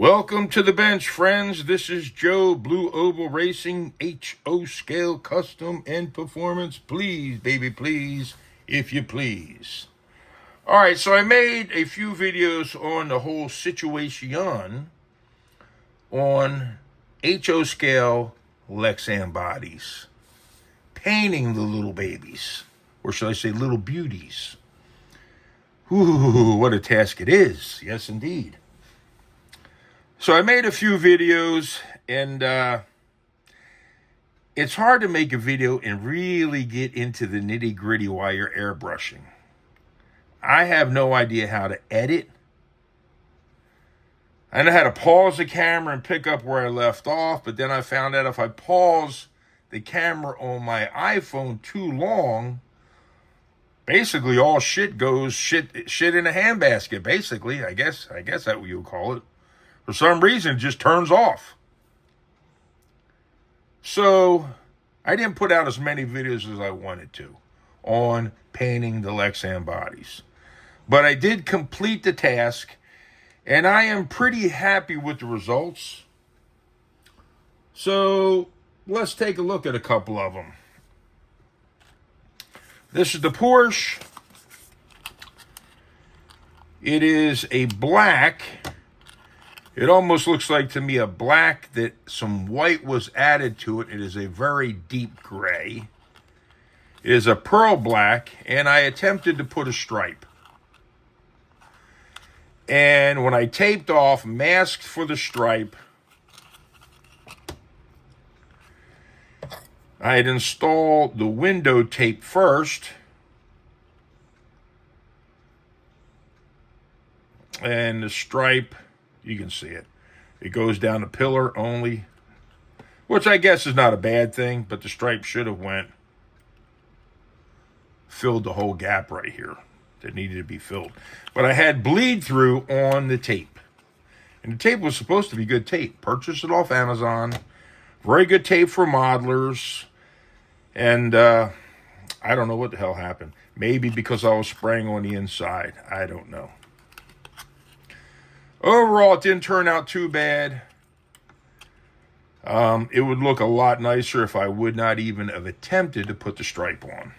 Welcome to the bench, friends. This is Joe, Blue Oval Racing, HO Scale Custom and Performance. Please, baby, please, if you please. All right, so I made a few videos on the whole situation on HO Scale Lexan bodies, painting the little babies, or should I say little beauties. Ooh, what a task it is. Yes, indeed. So I made a few videos, and it's hard to make a video and really get into the nitty-gritty while you're airbrushing. I have no idea how to edit. I know how to pause the camera and pick up where I left off, but then I found out if I pause the camera on my iPhone too long, basically all shit goes shit in a handbasket, basically. I guess that's what you would call it. For some reason, it just turns off. So I didn't put out as many videos as I wanted to on painting the Lexan bodies. But I did complete the task, and I am pretty happy with the results. So let's take a look at a couple of them. This is the Porsche. It is a black. It almost looks like to me a black that some white was added to it. It is a very deep gray. It is a pearl black, and I attempted to put a stripe. And when I taped off, masked for the stripe, I had installed the window tape first. And the stripe, you can see it. It goes down the pillar only, which I guess is not a bad thing, but the stripe should have filled the whole gap right here that needed to be filled. But I had bleed through on the tape. And the tape was supposed to be good tape. Purchased it off Amazon. Very good tape for modelers. And I don't know what the hell happened. Maybe because I was spraying on the inside. I don't know. Overall, it didn't turn out too bad. It would look a lot nicer if I would not even have attempted to put the stripe on.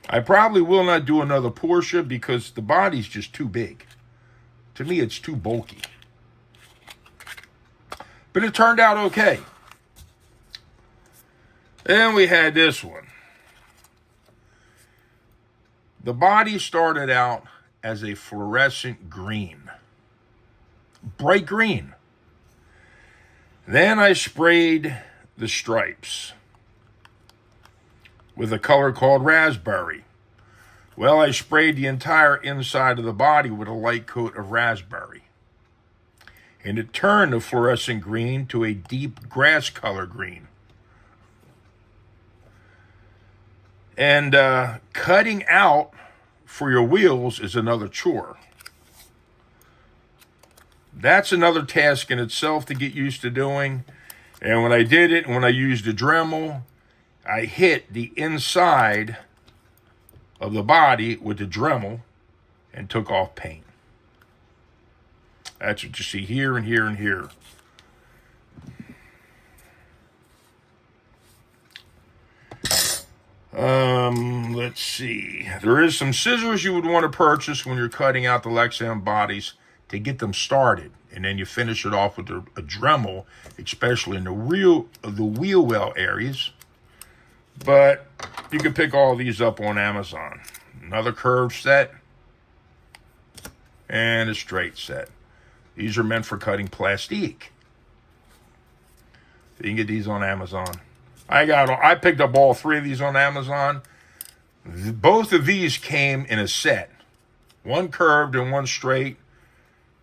I probably will not do another Porsche because the body's just too big. To me, it's too bulky. But it turned out okay. Then we had this one. The body started out as a fluorescent green. Bright green. Then I sprayed the stripes with a color called raspberry. Well, I sprayed the entire inside of the body with a light coat of raspberry. And it turned the fluorescent green to a deep grass color green. And cutting out for your wheels is another chore. That's another task in itself to get used to doing. And when I did it, when I used the Dremel, I hit the inside of the body with the Dremel and took off paint. That's what you see here and here and here. Let's see. There is some scissors you would want to purchase when you're cutting out the Lexan bodies to get them started. And then you finish it off with a Dremel, especially in the wheel well areas. But you can pick all these up on Amazon. Another curved set and a straight set. These are meant for cutting plastique. You can get these on Amazon. I picked up all three of these on Amazon. Both of these came in a set. One curved and one straight.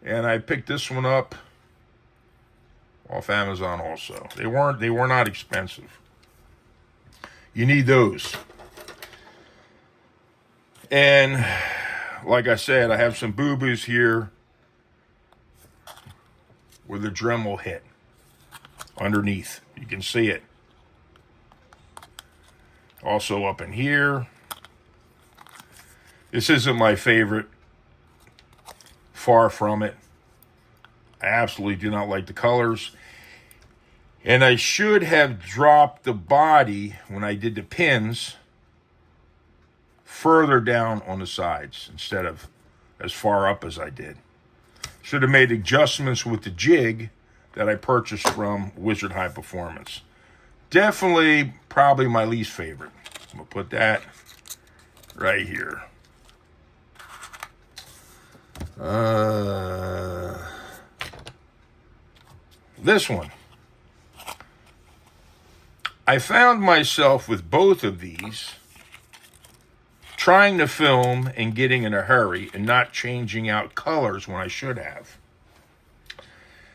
And I picked this one up off Amazon also. They were not expensive. You need those. And like I said, I have some boo-boos here where the Dremel hit underneath. You can see it. Also up in here. This isn't my favorite Far from it. I absolutely do not like the colors. And I should have dropped the body when I did the pins further down on the sides instead of as far up as I did. Should have made adjustments with the jig that I purchased from Wizard High Performance. Definitely, probably my least favorite. I'm going to put that right here. This one. I found myself with both of these trying to film and getting in a hurry and not changing out colors when I should have.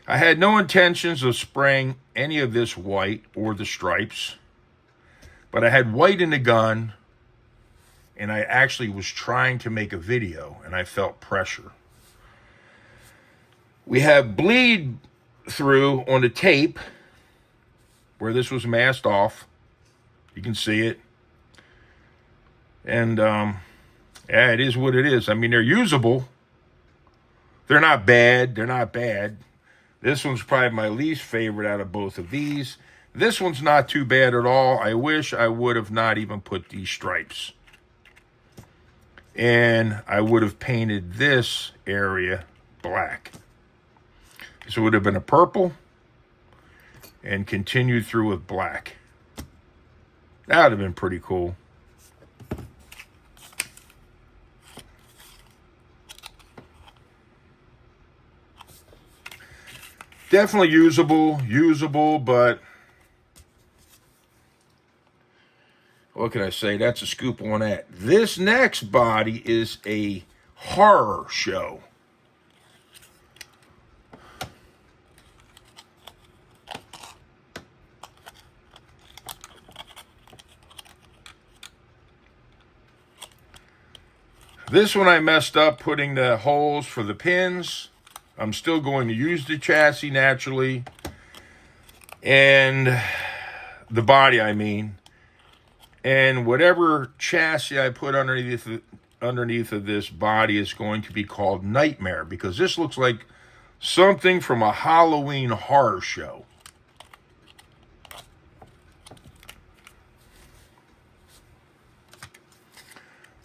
I had no intentions of spraying any of this white or the stripes, but I had white in the gun, and I actually was trying to make a video, and I felt pressure. We have bleed through on the tape where this was masked off. You can see it. And, yeah, it is what it is. I mean, they're usable. They're not bad. They're not bad. This one's probably my least favorite out of both of these. This one's not too bad at all. I wish I would have not even put these stripes. And I would have painted this area black. So it would have been a purple and continued through with black. That would have been pretty cool. Definitely usable, but what can I say? That's a scoop on that. This next body is a horror show. This one I messed up putting the holes for the pins. I'm still going to use the chassis naturally. And the body, I mean. And whatever chassis I put underneath of this body is going to be called Nightmare, because this looks like something from a Halloween horror show.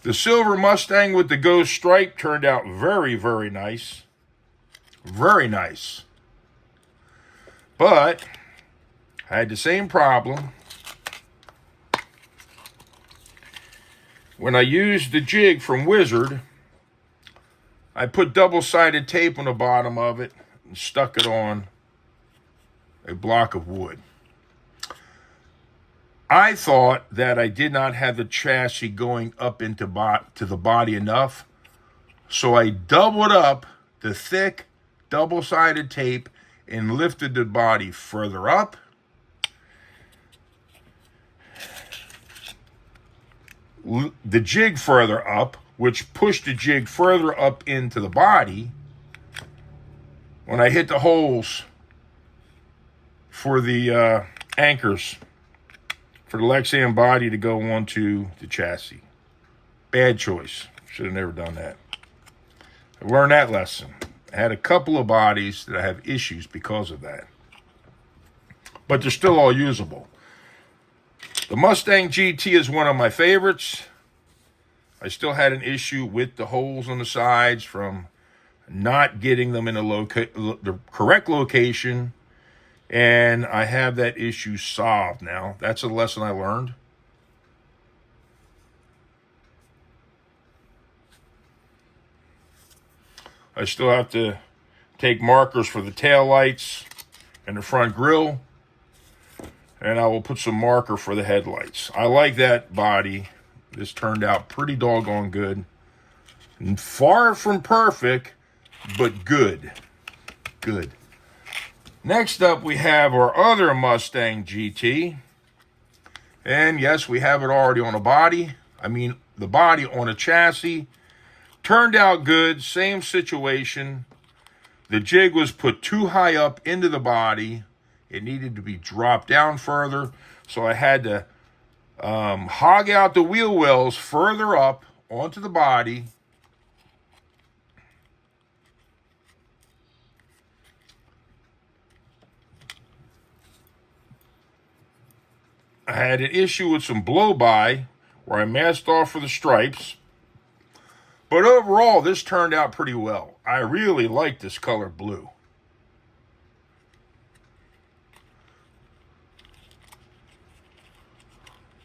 The silver Mustang with the ghost stripe turned out very, very nice. Very nice. But I had the same problem when I used the jig from Wizard. I put double-sided tape on the bottom of it and stuck it on a block of wood. I thought that I did not have the chassis going up into to the body enough, so I doubled up the thick double-sided tape and lifted the body further up. The jig further up, which pushed the jig further up into the body. When I hit the holes for the anchors for the Lexan body to go onto the chassis. Bad choice. Should have never done that. I learned that lesson. I had a couple of bodies that I have issues because of that. But they're still all usable. The Mustang GT is one of my favorites. I still had an issue with the holes on the sides from not getting them in the correct location. And I have that issue solved now. That's a lesson I learned. I still have to take markers for the tail lights and the front grille. And I will put some marker for the headlights. I like that body. This turned out pretty doggone good. And far from perfect, but good. Good. Next up, we have our other Mustang GT. And yes, we have it already on a body. I mean, the body on a chassis. Turned out good. Same situation. The jig was put too high up into the body. It needed to be dropped down further. So I had to hog out the wheel wells further up onto the body. had an issue with some blow-by where I masked off for the stripes. But overall, this turned out pretty well. I really like this color blue.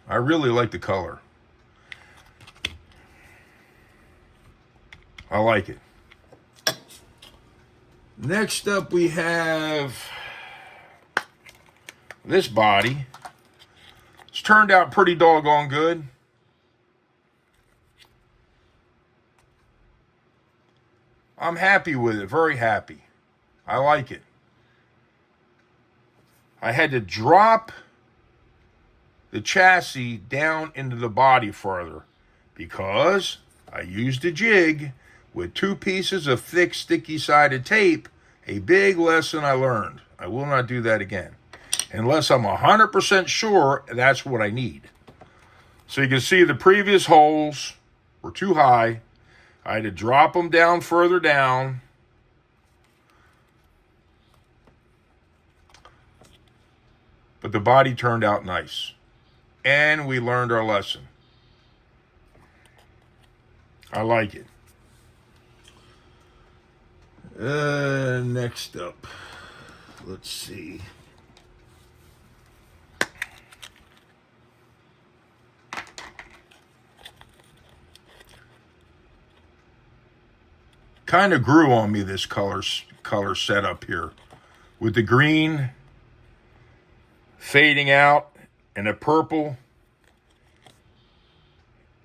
I really like the color. I like it. Next up, we have this body. It's turned out pretty doggone good. I'm happy with it, very happy. I like it. I had to drop the chassis down into the body further because I used a jig with 2 pieces of thick, sticky-sided tape. A big lesson I learned. I will not do that again. Unless I'm 100% sure that's what I need. So you can see the previous holes were too high. I had to drop them down further down. But the body turned out nice. And we learned our lesson. I like it. Next up, let's see. Kind of grew on me, this color setup here, with the green fading out and the purple,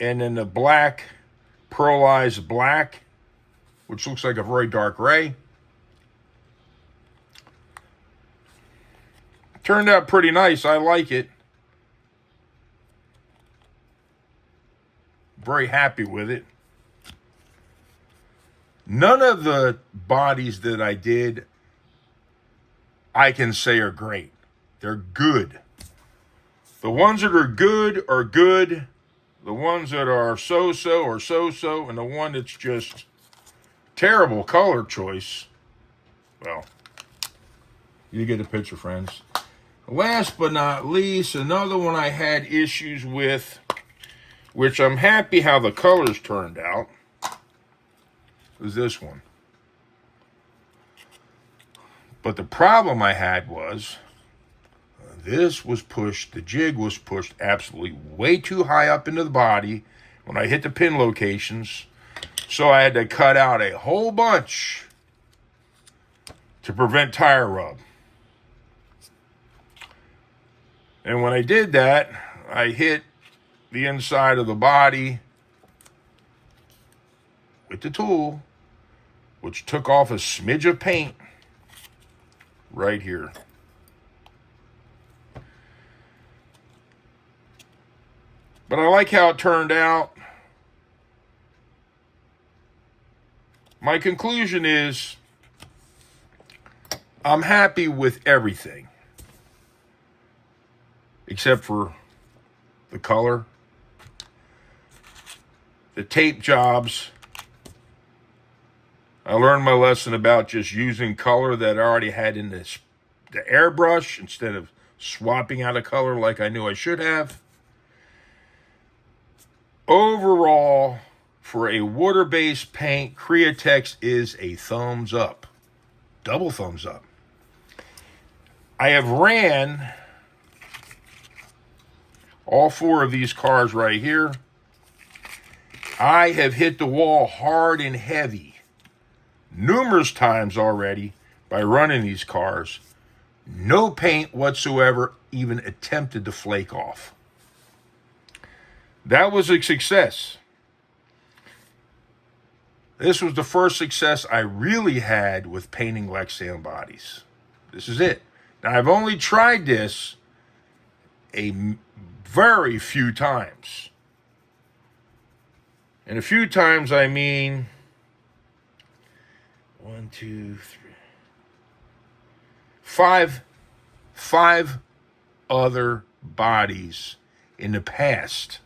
and then the black, pearlized black, which looks like a very dark gray. Turned out pretty nice. I like it. Very happy with it. None of the bodies that I did, I can say are great. They're good. The ones that are good are good. The ones that are so-so are so-so. And the one that's just terrible color choice, well, you get the picture, friends. Last but not least, another one I had issues with, which I'm happy how the colors turned out, was this one. But the problem I had was, this was pushed, the jig was pushed absolutely way too high up into the body when I hit the pin locations. So I had to cut out a whole bunch to prevent tire rub. And when I did that, I hit the inside of the body with the tool, which took off a smidge of paint right here. But I like how it turned out. My conclusion is I'm happy with everything except for the color, the tape jobs. I learned my lesson about just using color that I already had in the airbrush instead of swapping out a color like I knew I should have. Overall, for a water-based paint, Createx is a thumbs up. Double thumbs up. I have ran all 4 of these cars right here. I have hit the wall hard and heavy numerous times already by running these cars. No paint whatsoever even attempted to flake off. That was a success. This was the first success I really had with painting Lexan bodies. This is it. Now, I've only tried this a very few times. And a few times, I mean 1, 2, 3, 5 other bodies in the past.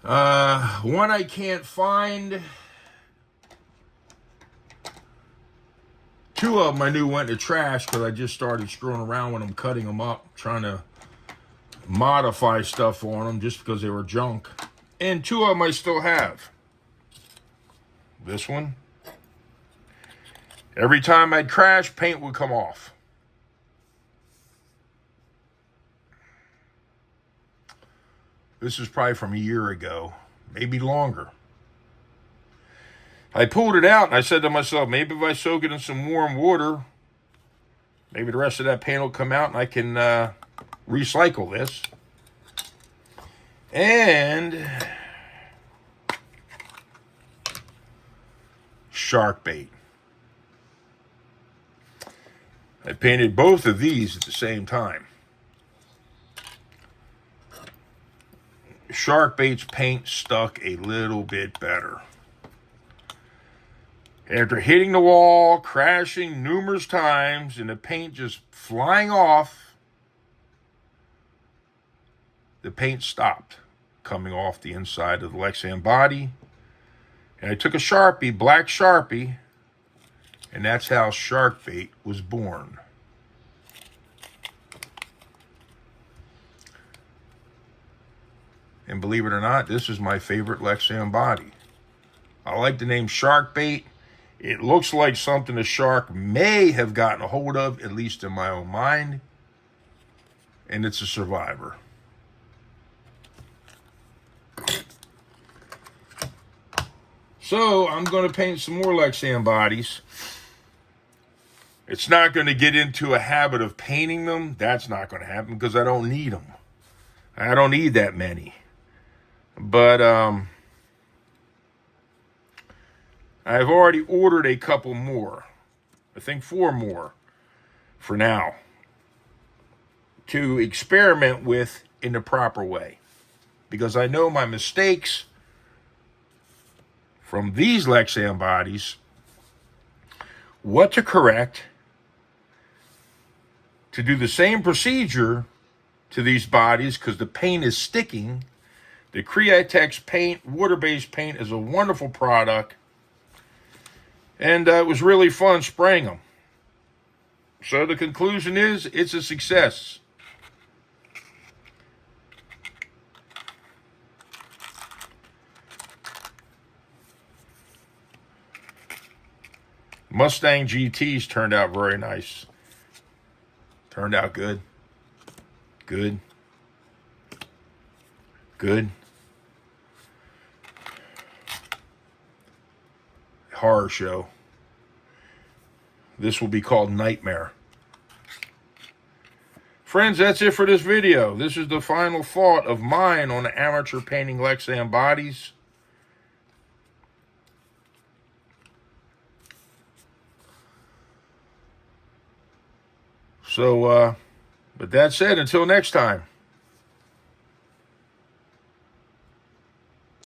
One I can't find. 2 of them I knew went to trash because I just started screwing around when I'm cutting them up, trying to modify stuff on them just because they were junk. And two of them I still have. This one. Every time I'd crash, paint would come off. This is probably from a year ago, maybe longer. I pulled it out and I said to myself, maybe if I soak it in some warm water, maybe the rest of that paint will come out and I can recycle this. And shark bait. I painted both of these at the same time. Shark bait's paint stuck a little bit better. After hitting the wall, crashing numerous times, and the paint just flying off, the paint stopped coming off the inside of the Lexan body. And I took a Sharpie, black Sharpie, and that's how shark bait was born. And believe it or not, this is my favorite Lexan body. I like the name shark bait. It looks like something a shark may have gotten a hold of, at least in my own mind. And it's a survivor. So I'm going to paint some more Lexan bodies. It's not going to get into a habit of painting them. That's not going to happen because I don't need them. I don't need that many. But I've already ordered a couple more. I think 4 more for now to experiment with in the proper way. Because I know my mistakes from these Lexan bodies, what to correct, to do the same procedure to these bodies because the paint is sticking. The Createx paint, water-based paint, is a wonderful product. And it was really fun spraying them. So the conclusion is, it's a success. Mustang GTs turned out very nice. Turned out good. Good. Good. Horror show. This will be called Nightmare. Friends, that's it for this video. This is the final thought of mine on the amateur painting Lexan bodies. So, but that said, until next time.